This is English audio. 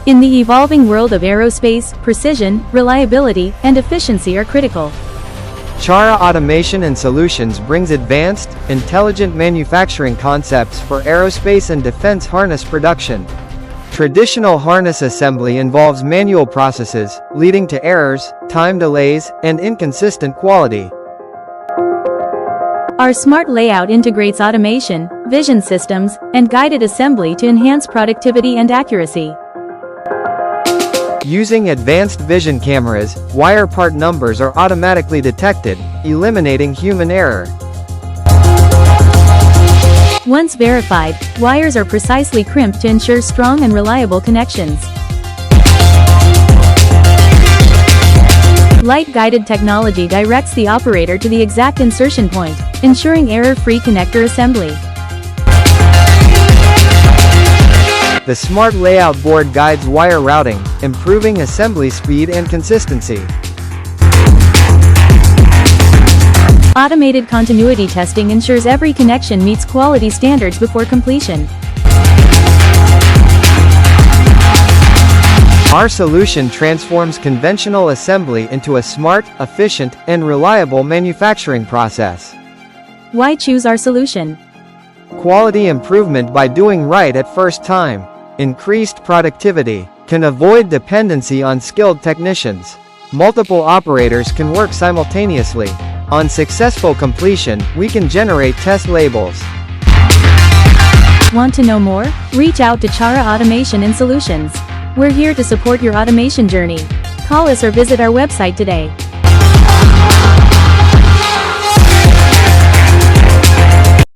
In the evolving world of aerospace, precision, reliability, and efficiency are critical. CHARA Automation and Solutions brings advanced, intelligent manufacturing concepts for aerospace and defense harness production. Traditional harness assembly involves manual processes, leading to errors, time delays, and inconsistent quality. Our smart layout integrates automation, vision systems, and guided assembly to enhance productivity and accuracy. Using advanced vision cameras, wire part numbers are automatically detected, eliminating human error. Once verified, wires are precisely crimped to ensure strong and reliable connections. Light-guided technology directs the operator to the exact insertion point, ensuring error-free connector assembly. The smart layout board guides wire routing, improving assembly speed and consistency. Automated continuity testing ensures every connection meets quality standards before completion. Our solution transforms conventional assembly into a smart, efficient, and reliable manufacturing process. Why choose our solution? Quality improvement by doing right at first time. Increased productivity. Can avoid dependency on skilled technicians. Multiple operators can work simultaneously. On successful completion, we can generate test labels. Want to know more? Reach out to CHARA Automation and Solutions. We're here to support your automation journey. Call us or visit our website today.